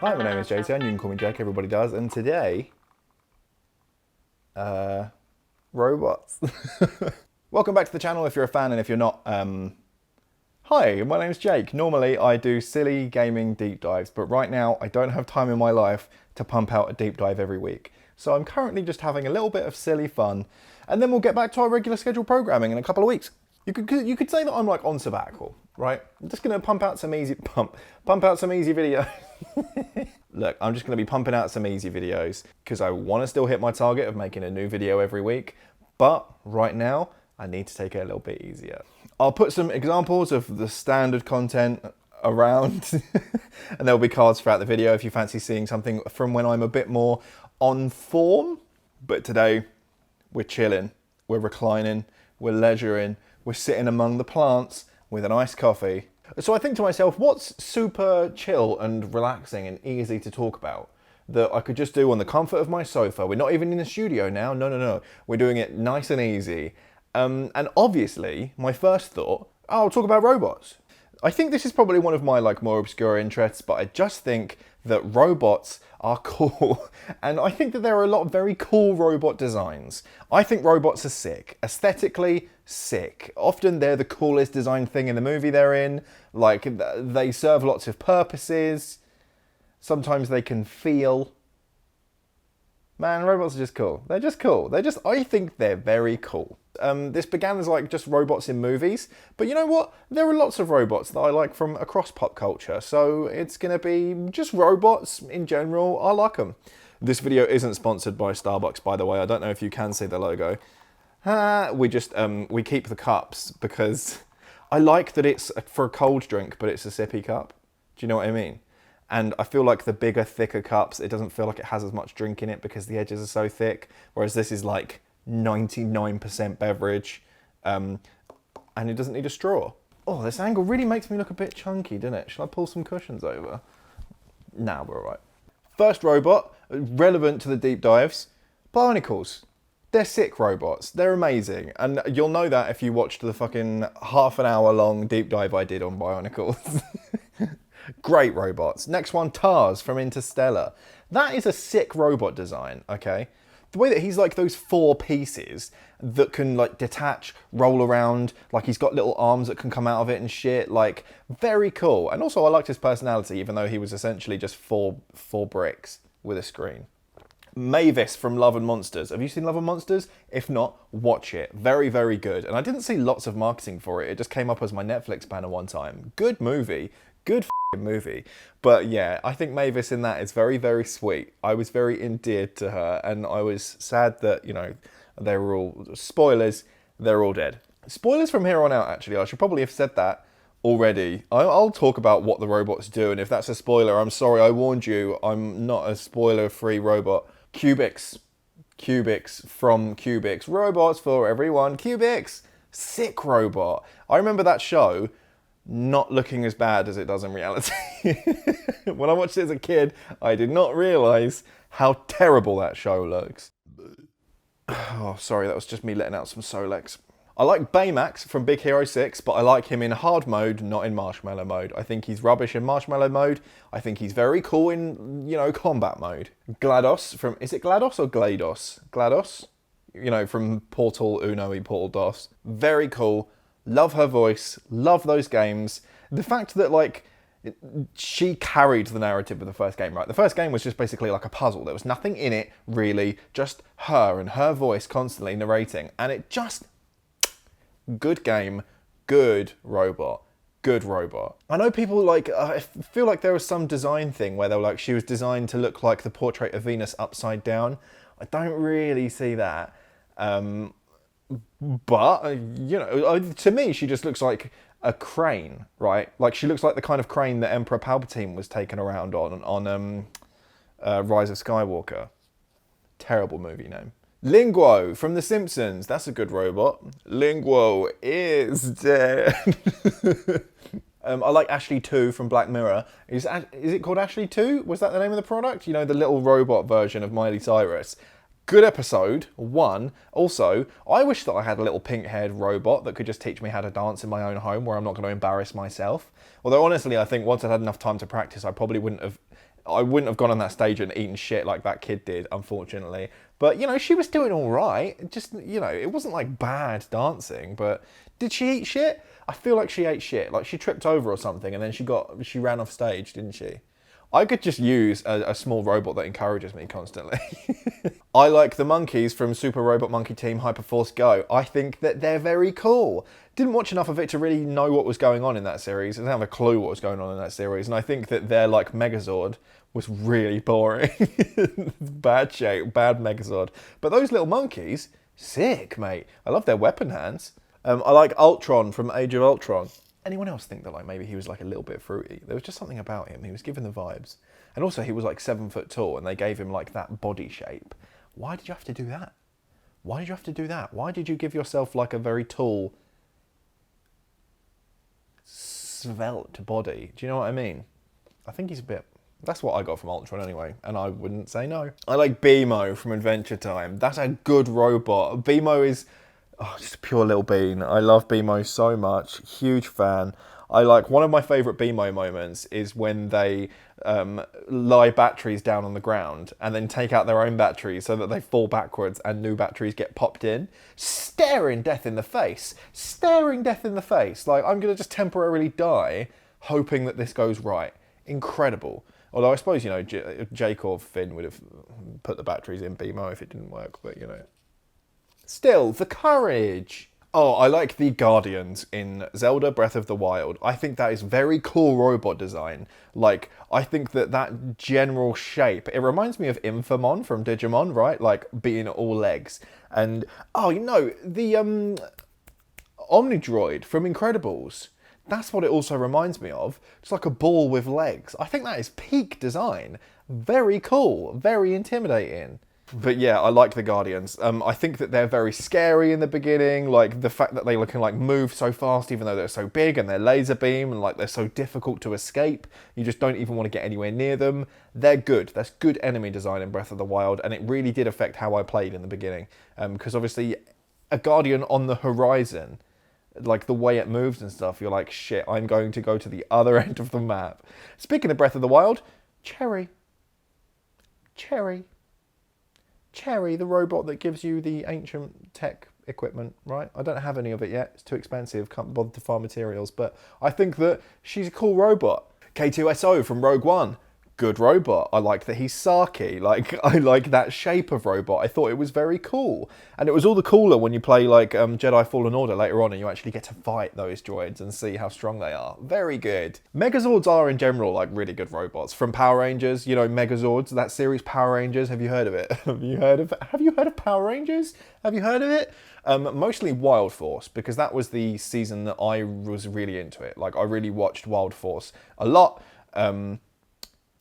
Hi, my name is Jturn, you can call me Jake, everybody does, and today, robots. Welcome back to the channel if you're a fan, and if you're not, hi, my name's Jake. Normally I do silly gaming deep dives, but right now I don't have time in my life to pump out a deep dive every week. So I'm currently just having a little bit of silly fun, and then we'll get back to our regular scheduled programming in a couple of weeks. You could say that I'm like on sabbatical, right? I'm just gonna pump out some easy videos. Look, I'm just gonna be pumping out some easy videos because I want to still hit my target of making a new video every week, but right now I need to take it a little bit easier. I'll put some examples of the standard content around and there'll be cards throughout the video if you fancy seeing something from when I'm a bit more on form. But today we're chilling, we're reclining, we're leisuring, we're sitting among the plants with an iced coffee. So I think to myself, what's super chill and relaxing and easy to talk about that I could just do on the comfort of my sofa? We're not even in the studio now, no. We're doing it nice and easy. And obviously, my first thought, I'll talk about robots. I think this is probably one of my more obscure interests, but I just think that robots are cool. And I think that there are a lot of very cool robot designs. I think robots are sick. Aesthetically, sick. Often they're the coolest designed thing in the movie they're in. Like, they serve lots of purposes. Sometimes they can feel. Man, robots are just cool. They're just cool. I think they're very cool. This began as just robots in movies, but you know what? There are lots of robots that I like from across pop culture, so it's gonna be just robots in general. I like them. This video isn't sponsored by Starbucks, by the way. I don't know if you can see the logo. We keep the cups because I like that it's for a cold drink, but it's a sippy cup. Do you know what I mean? And I feel like the bigger, thicker cups, it doesn't feel like it has as much drink in it because the edges are so thick, whereas this is 99% beverage, and it doesn't need a straw. Oh, this angle really makes me look a bit chunky, doesn't it? Shall I pull some cushions over? Nah, we're all right. First robot, relevant to the deep dives, Bionicles. They're sick robots. They're amazing. And you'll know that if you watched the fucking half an hour long deep dive I did on Bionicles. Great robots. Next one, Tars from Interstellar. That is a sick robot design, okay? The way that he's those four pieces that can detach, roll around, he's got little arms that can come out of it and shit, very cool. And also I liked his personality, even though he was essentially just four bricks with a screen. Mavis from Love and Monsters. Have you seen Love and Monsters? If not, watch it. Very, very good. And I didn't see lots of marketing for it. It just came up as my Netflix banner one time. Good movie. Good movie. But yeah, I think Mavis in that is very, very sweet. I was very endeared to her, and I was sad that, they were all, spoilers, they're all dead. Spoilers from here on out, actually. I should probably have said that already. I'll talk about what the robots do, and if that's a spoiler, I'm sorry, I warned you. I'm not a spoiler-free robot. Cubics from Cubics. Robots for everyone. Cubics. Sick robot. I remember that show not looking as bad as it does in reality. When I watched it as a kid, I did not realise how terrible that show looks. Oh, sorry, that was just me letting out some Solex. I like Baymax from Big Hero 6, but I like him in hard mode, not in marshmallow mode. I think he's rubbish in marshmallow mode. I think he's very cool in, combat mode. GLaDOS from, is it GLaDOS or GLaDOS? GLaDOS? From Portal Uno y Portal DOS. Very cool. Love her voice, love those games. The fact that, she carried the narrative of the first game, right? The first game was just basically a puzzle. There was nothing in it, really, just her and her voice constantly narrating. And it just, good game, good robot, good robot. I know people I feel like there was some design thing where they were she was designed to look like the portrait of Venus upside down. I don't really see that. But, to me, she just looks like a crane, right? She looks like the kind of crane that Emperor Palpatine was taken around on Rise of Skywalker. Terrible movie name. Linguo from The Simpsons. That's a good robot. Linguo is dead. I like Ashley 2 from Black Mirror. Is it called Ashley 2? Was that the name of the product? The little robot version of Miley Cyrus. Good episode, one. Also, I wish that I had a little pink-haired robot that could just teach me how to dance in my own home where I'm not going to embarrass myself. Although, honestly, I think once I'd had enough time to practice, I probably wouldn't have I wouldn't have gone on that stage and eaten shit like that kid did, unfortunately. But, you know, she was doing all right. Just, you know, it wasn't like bad dancing, but did she eat shit? I feel like she ate shit. Like she tripped over or something and then she ran off stage, didn't she? I could just use a small robot that encourages me constantly. I like the monkeys from Super Robot Monkey Team Hyperforce Go. I think that they're very cool. Didn't watch enough of it to really know what was going on in that series. I didn't have a clue what was going on in that series. And I think that their, like, Megazord was really boring. Bad shape, bad Megazord. But those little monkeys, sick, mate. I love their weapon hands. I like Ultron from Age of Ultron. Anyone else think that like maybe he was like a little bit fruity? There was just something about him. He was giving the vibes. And also he was like 7 foot tall and they gave him like that body shape. Why did you have to do that? Why did you have to do that? Why did you give yourself like a very tall, svelte body? Do you know what I mean? I think he's a bit... That's what I got from Ultron anyway, and I wouldn't say no. I like Beemo from Adventure Time. That's a good robot. Beemo is... Oh, just a pure little bean. I love Beemo so much. Huge fan. I like one of my favourite Beemo moments is when they lie batteries down on the ground and then take out their own batteries so that they fall backwards and new batteries get popped in. Staring death in the face. Staring death in the face. Like, I'm going to just temporarily die hoping that this goes right. Incredible. Although I suppose, you know, Jake or Finn would have put the batteries in Beemo if it didn't work, but, you know. Still, the courage. Oh, I like the Guardians in Zelda Breath of the Wild. I think that is very cool robot design. Like, I think that general shape, it reminds me of Infamon from Digimon, right? Like, being all legs. And, oh, you know, the Omnidroid from Incredibles. That's what it also reminds me of. It's like a ball with legs. I think that is peak design. Very cool. Very intimidating. But yeah, I like the Guardians. I think that they're very scary in the beginning. Like the fact that they can like move so fast, even though they're so big, and they're laser beam, and like they're so difficult to escape. You just don't even want to get anywhere near them. They're good. That's good enemy design in Breath of the Wild, and it really did affect how I played in the beginning. Because obviously, a Guardian on the horizon, like the way it moves and stuff, you're like, shit, I'm going to go to the other end of the map. Speaking of Breath of the Wild, Cherry. Cherry, the robot that gives you the ancient tech equipment, right? I don't have any of it yet. It's too expensive. Can't bother to farm materials. But I think that she's a cool robot. K2SO from Rogue One. Good robot. I like that he's Saki. Like, I like that shape of robot. I thought it was very cool. And it was all the cooler when you play like Jedi Fallen Order later on and you actually get to fight those droids and see how strong they are. Very good. Megazords are in general like really good robots. From Power Rangers, you know, Megazords, that series Power Rangers, have you heard of it? Have you heard of Power Rangers? Have you heard of it? Mostly Wild Force, because that was the season that I was really into it. Like, I really watched Wild Force a lot.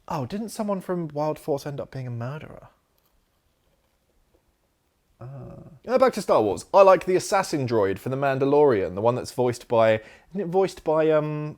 Oh, didn't someone from Wild Force end up being a murderer? Back to Star Wars. I like the assassin droid for The Mandalorian, the one that's voiced by... Isn't it voiced by... Oh,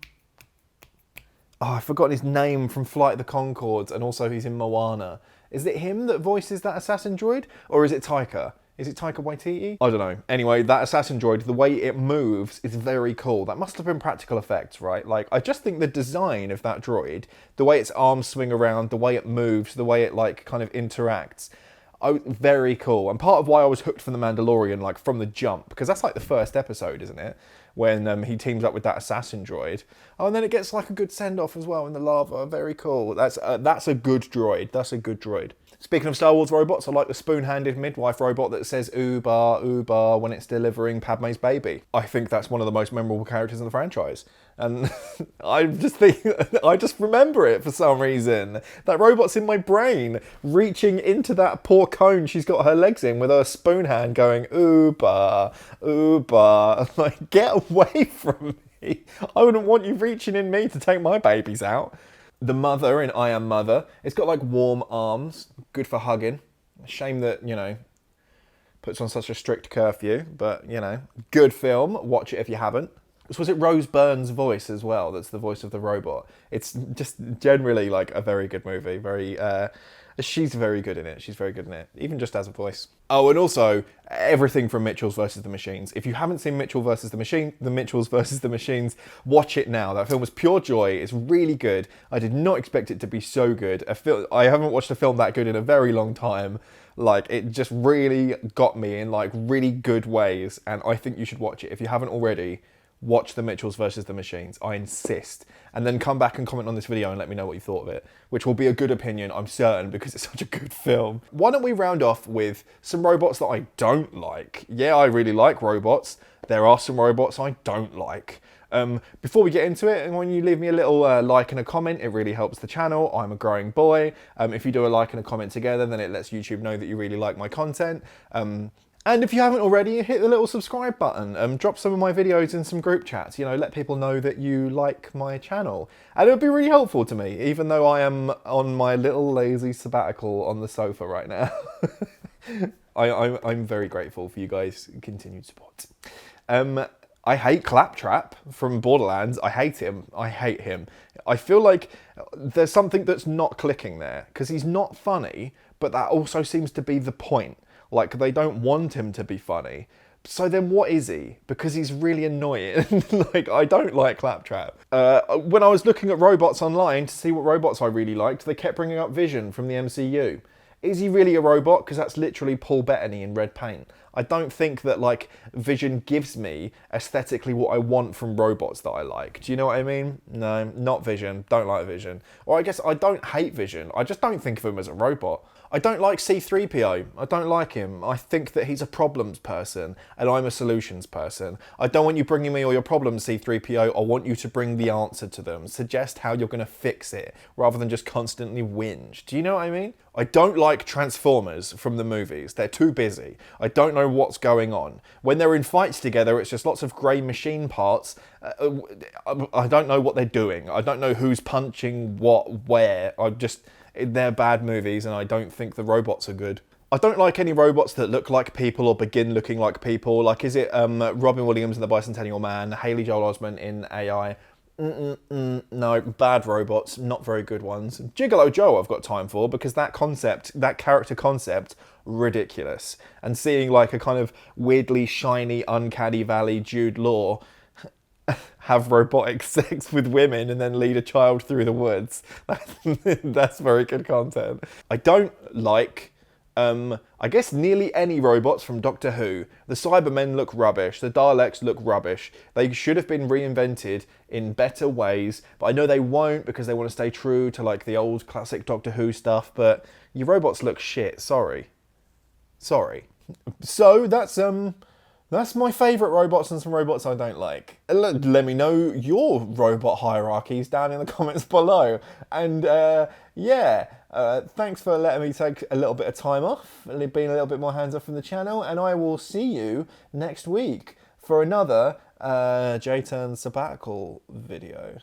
I've forgotten his name from Flight of the Conchords, and also he's in Moana. Is it him that voices that assassin droid? Or is it Taika? Is it Taika Waititi? I don't know. Anyway, that assassin droid, the way it moves is very cool. That must have been practical effects, right? Like, I just think the design of that droid, the way its arms swing around, the way it moves, the way it, like, kind of interacts, very cool. And part of why I was hooked from The Mandalorian, like, from the jump, because that's, like, the first episode, isn't it? When he teams up with that assassin droid. Oh, and then it gets, like, a good send-off as well in the lava. Very cool. That's a good droid. That's a good droid. Speaking of Star Wars robots, I like the spoon-handed midwife robot that says "Uber, Uber" when it's delivering Padme's baby. I think that's one of the most memorable characters in the franchise. And I just remember it for some reason. That robot's in my brain, reaching into that poor cone she's got her legs in with her spoon hand going, "Uber, Uber." Like, get away from me. I wouldn't want you reaching in me to take my babies out. The mother in I Am Mother. It's got like warm arms, good for hugging. Shame that, you know, puts on such a strict curfew, but, you know, good film. Watch it if you haven't. So was it Rose Byrne's voice as well? That's the voice of the robot. It's just generally like a very good movie. Very, she's very good in it. She's very good in it, even just as a voice. Oh, and also everything from Mitchell's versus the Machines. If you haven't seen Mitchell versus the Mitchells versus the Machines, watch it now. That film was pure joy. It's really good. I did not expect it to be so good. I haven't watched a film that good in a very long time. Like, it just really got me in like really good ways, and I think you should watch it if you haven't already. Watch the Mitchells versus the Machines, I insist. And then come back and comment on this video and let me know what you thought of it, which will be a good opinion, I'm certain, because it's such a good film. Why don't we round off with some robots that I don't like? Yeah, I really like robots. There are some robots I don't like. Before we get into it, when you leave me a little like and a comment, it really helps the channel. I'm a growing boy. If you do a like and a comment together, then it lets YouTube know that you really like my content. And if you haven't already, hit the little subscribe button. Drop some of my videos in some group chats. You know, let people know that you like my channel. And it would be really helpful to me, even though I am on my little lazy sabbatical on the sofa right now. I'm very grateful for you guys' continued support. I hate Claptrap from Borderlands. I hate him. I hate him. I feel like there's something that's not clicking there, because he's not funny, but that also seems to be the point. Like, they don't want him to be funny. So then what is he? Because he's really annoying. Like, I don't like Claptrap. When I was looking at robots online to see what robots I really liked, they kept bringing up Vision from the MCU. Is he really a robot? Because that's literally Paul Bettany in red paint. I don't think that, like, Vision gives me aesthetically what I want from robots that I like. Do you know what I mean? No, not Vision. Don't like Vision. Or I guess I don't hate Vision. I just don't think of him as a robot. I don't like C-3PO. I don't like him. I think that he's a problems person and I'm a solutions person. I don't want you bringing me all your problems, C-3PO. I want you to bring the answer to them. Suggest how you're going to fix it rather than just constantly whinge. Do you know what I mean? I don't like Transformers from the movies. They're too busy. I don't know what's going on. When they're in fights together, it's just lots of grey machine parts. I don't know what they're doing. I don't know who's punching what, where. They're bad movies and I don't think the robots are good. I don't like any robots that look like people or begin looking like people. Like, is it Robin Williams in The Bicentennial Man, Haley Joel Osment in AI? No, bad robots, not very good ones. Gigolo Joe I've got time for, because that concept, that character concept, ridiculous. And seeing like a kind of weirdly shiny, uncanny valley Jude Law have robotic sex with women and then lead a child through the woods. That's very good content. I don't like, I guess, nearly any robots from Doctor Who. The Cybermen look rubbish. The Daleks look rubbish. They should have been reinvented in better ways, but I know they won't because they want to stay true to like the old classic Doctor Who stuff, but your robots look shit. Sorry. So that's my favourite robots and some robots I don't like. Let me know your robot hierarchies down in the comments below. And yeah, thanks for letting me take a little bit of time off, being a little bit more hands-off from the channel, and I will see you next week for another Jturn sabbatical video.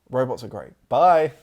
Robots are great. Bye!